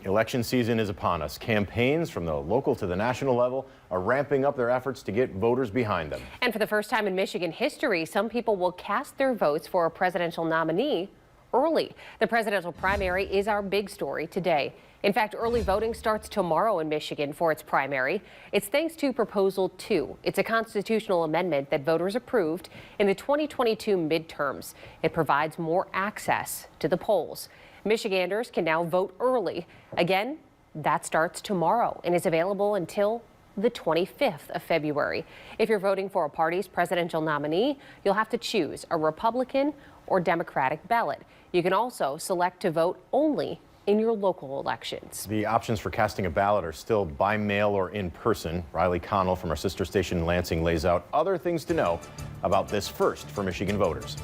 Election season is upon us. Campaigns from the local to the national level are ramping up their efforts to get voters behind them. And for the first time in Michigan history, some people will cast their votes for a presidential nominee early. The presidential primary is our big story today. In fact, early voting starts tomorrow in Michigan for its primary. It's thanks to Proposal 2. It's a constitutional amendment that voters approved in the 2022 midterms. It provides more access to the polls. Michiganders can now vote early. Again, that starts tomorrow and is available until the 25th of February. If you're voting for a party's presidential nominee, you'll have to choose a Republican or Democratic ballot. You can also select to vote only in your local elections. The options for casting a ballot are still by mail or in person. Riley Connell from our sister station in Lansing lays out other things to know about this first for Michigan voters.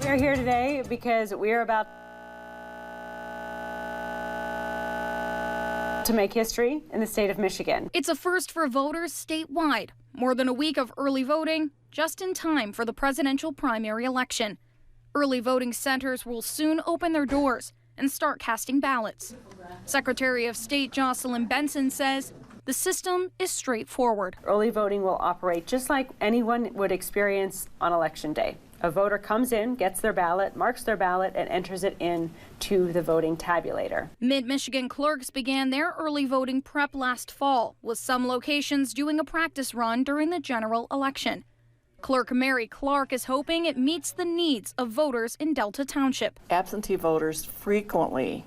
We're here today because we're about to make history in the state of Michigan. It's a first for voters statewide. More than a week of early voting, just in time for the presidential primary election. Early voting centers will soon open their doors and start casting ballots. Secretary of State Jocelyn Benson says the system is straightforward. Early voting will operate just like anyone would experience on Election Day. A voter comes in, gets their ballot, marks their ballot, and enters it in to the voting tabulator. Mid-Michigan clerks began their early voting prep last fall, with some locations doing a practice run during the general election. Clerk Mary Clark is hoping it meets the needs of voters in Delta Township. Absentee voters frequently,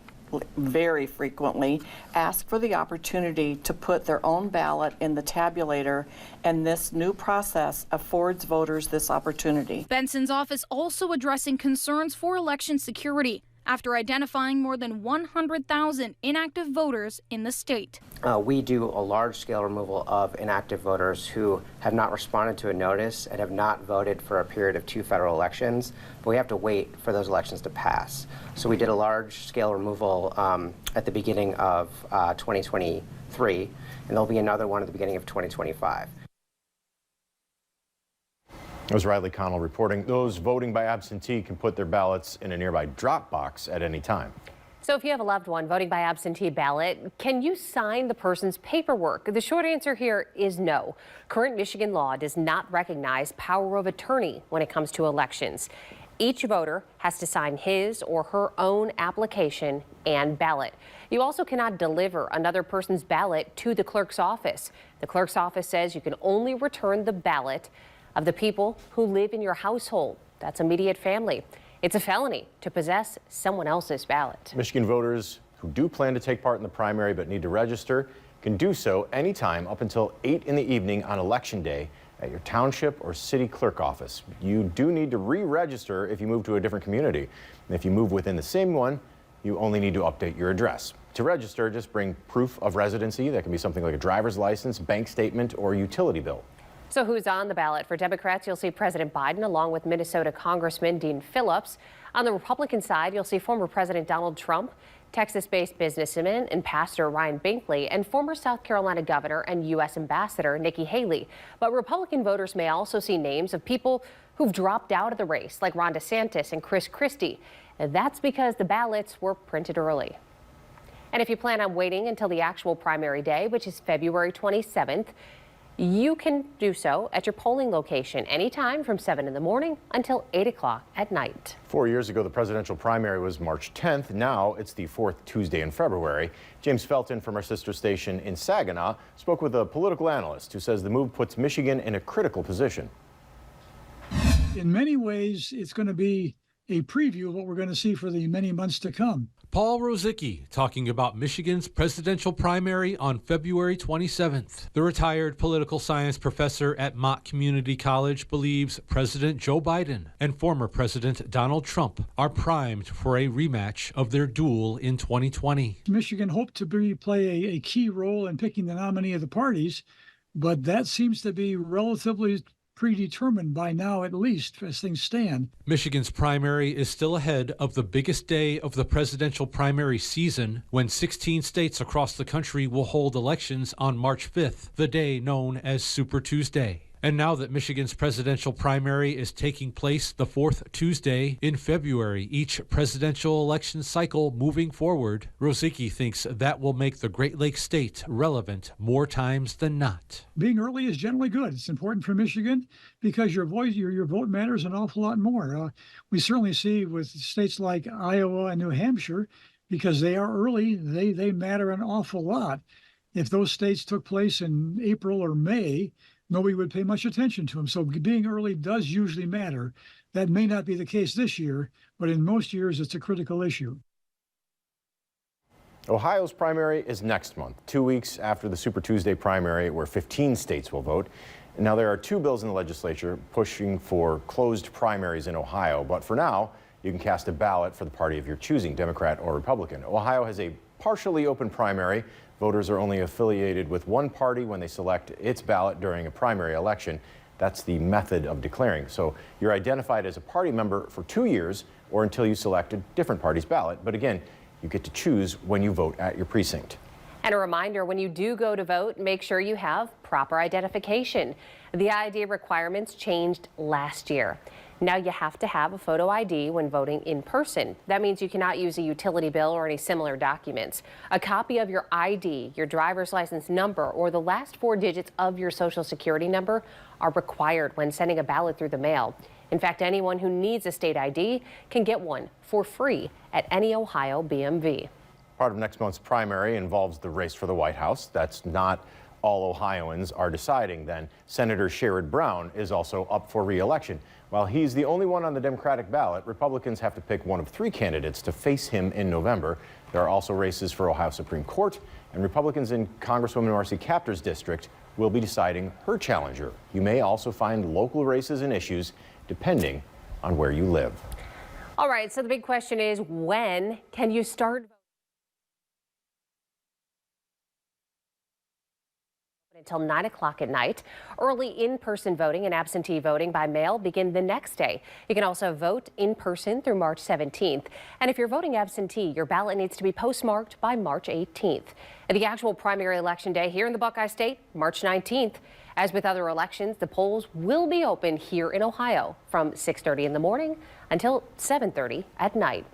very frequently, ask for the opportunity to put their own ballot in the tabulator, and this new process affords voters this opportunity. Benson's office also addressing concerns for election security after identifying more than 100,000 inactive voters in the state. We do a large-scale removal of inactive voters who have not responded to a notice and have not voted for a period of 2 federal elections, but we have to wait for those elections to pass. So we did a large-scale removal at the beginning of 2023, and there'll be another one at the beginning of 2025. That was Riley Connell reporting. Those voting by absentee can put their ballots in a nearby drop box at any time. So if you have a loved one voting by absentee ballot, can you sign the person's paperwork? The short answer here is no. Current Michigan law does not recognize power of attorney when it comes to elections. Each voter has to sign his or her own application and ballot. You also cannot deliver another person's ballot to the clerk's office. The clerk's office says you can only return the ballot of the people who live in your household. That's immediate family. It's a felony to possess someone else's ballot. Michigan voters who do plan to take part in the primary but need to register can do so anytime up until 8 in the evening on Election Day at your township or city clerk office. You do need to re-register if you move to a different community. And if you move within the same one, you only need to update your address. To register, just bring proof of residency. That can be something like a driver's license, bank statement, or utility bill. So who's on the ballot? For Democrats, you'll see President Biden along with Minnesota Congressman Dean Phillips. On the Republican side, you'll see former President Donald Trump, Texas-based businessman and pastor Ryan Binkley, and former South Carolina governor and U.S. Ambassador Nikki Haley. But Republican voters may also see names of people who've dropped out of the race, like Ron DeSantis and Chris Christie. And that's because the ballots were printed early. And if you plan on waiting until the actual primary day, which is February 27th, you can do so at your polling location anytime from 7 in the morning until 8 o'clock at night. 4 years ago, the presidential primary was March 10th. Now it's the 4th Tuesday in February. James Felton from our sister station in Saginaw spoke with a political analyst who says the move puts Michigan in a critical position. In many ways, it's going to be a preview of what we're going to see for the many months to come. Paul Rosicki talking about Michigan's presidential primary on February 27th. The retired political science professor at Mott Community College believes President Joe Biden and former President Donald Trump are primed for a rematch of their duel in 2020. Michigan hoped to play a key role in picking the nominee of the parties, but that seems to be relatively predetermined by now, at least, as things stand. Michigan's primary is still ahead of the biggest day of the presidential primary season, when 16 states across the country will hold elections on March 5th, the day known as Super Tuesday. And now that Michigan's presidential primary is taking place the fourth Tuesday in February, each presidential election cycle moving forward, Rosicki thinks that will make the Great Lakes state relevant more times than not. Being early is generally good. It's important for Michigan because your vote matters an awful lot more. We certainly see with states like Iowa and New Hampshire, because they are early, they matter an awful lot. If those states took place in April or May, nobody would pay much attention to them. So being early does usually matter. That may not be the case this year, but in most years it's a critical issue. Ohio's primary is next month, 2 weeks after the Super Tuesday primary, where 15 states will vote. Now, there are 2 bills in the legislature pushing for closed primaries in Ohio, but for now, you can cast a ballot for the party of your choosing, Democrat or Republican. Ohio has a partially open primary. Voters are only affiliated with one party when they select its ballot during a primary election. That's the method of declaring. So you're identified as a party member for 2 years or until you select a different party's ballot. But again, you get to choose when you vote at your precinct. And a reminder, when you do go to vote, make sure you have proper identification. The ID requirements changed last year. Now you have to have a photo ID when voting in person. That means you cannot use a utility bill or any similar documents. A copy of your ID, your driver's license number, or the last 4 digits of your social security number are required when sending a ballot through the mail. In fact, anyone who needs a state ID can get one for free at any Ohio BMV. Part of next month's primary involves the race for the White House. That's not all Ohioans are deciding then. Senator Sherrod Brown is also up for re-election. While he's the only one on the Democratic ballot, Republicans have to pick one of 3 candidates to face him in November. There are also races for Ohio Supreme Court, and Republicans in Congresswoman Marcy Kaptur's district will be deciding her challenger. You may also find local races and issues depending on where you live. All right, so the big question is, when can you start until 9 o'clock at night? Early in-person voting and absentee voting by mail begin the next day. You can also vote in person through March 17th. And if you're voting absentee, your ballot needs to be postmarked by March 18th. And the actual primary election day here in the Buckeye State, March 19th. As with other elections, the polls will be open here in Ohio from 6:30 in the morning until 7:30 at night.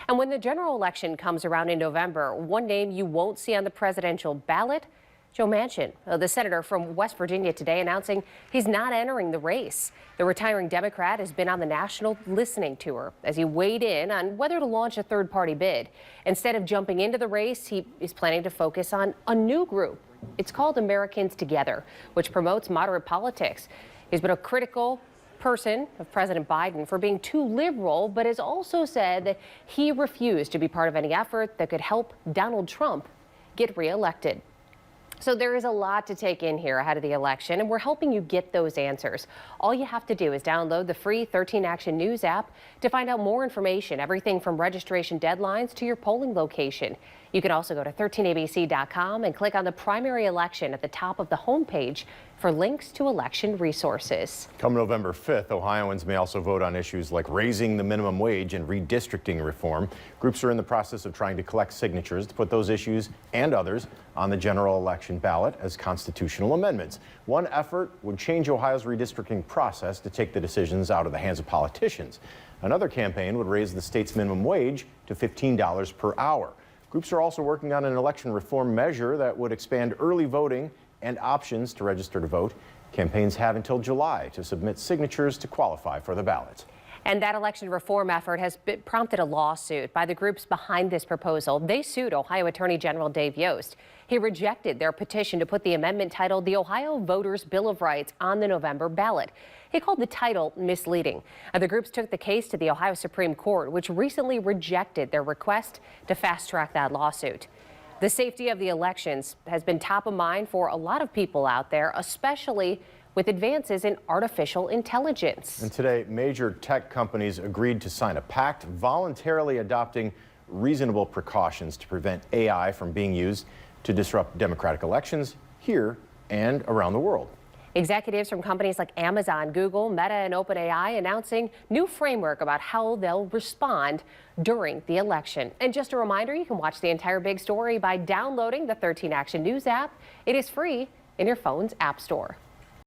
And when the general election comes around in November, one name you won't see on the presidential ballot, Joe Manchin, the senator from West Virginia, today announcing he's not entering the race. The retiring Democrat has been on the national listening tour as he weighed in on whether to launch a third-party bid. Instead of jumping into the race, he is planning to focus on a new group. It's called Americans Together, which promotes moderate politics. He's been a critical person of President Biden for being too liberal, but has also said that he refused to be part of any effort that could help Donald Trump get reelected. So there is a lot to take in here ahead of the election, and we're helping you get those answers. All you have to do is download the free 13 Action News app to find out more information, everything from registration deadlines to your polling location. You can also go to 13abc.com and click on the primary election at the top of the homepage for links to election resources. Come November 5th, Ohioans may also vote on issues like raising the minimum wage and redistricting reform. Groups are in the process of trying to collect signatures to put those issues and others on the general election ballot as constitutional amendments. One effort would change Ohio's redistricting process to take the decisions out of the hands of politicians. Another campaign would raise the state's minimum wage to $15 per hour. Groups are also working on an election reform measure that would expand early voting and options to register to vote. Campaigns have until July to submit signatures to qualify for the ballot. And that election reform effort has prompted a lawsuit by the groups behind this proposal. They sued Ohio Attorney General Dave Yost. He rejected their petition to put the amendment titled the Ohio Voters' Bill of Rights on the November ballot. He called the title misleading. The groups took the case to the Ohio Supreme Court, which recently rejected their request to fast-track that lawsuit. The safety of the elections has been top of mind for a lot of people out there, especially with advances in artificial intelligence. And today, major tech companies agreed to sign a pact voluntarily adopting reasonable precautions to prevent AI from being used to disrupt democratic elections here and around the world. Executives from companies like Amazon, Google, Meta, and OpenAI announcing new framework about how they'll respond during the election. And just a reminder, you can watch the entire big story by downloading the 13 Action News app. It is free in your phone's app store.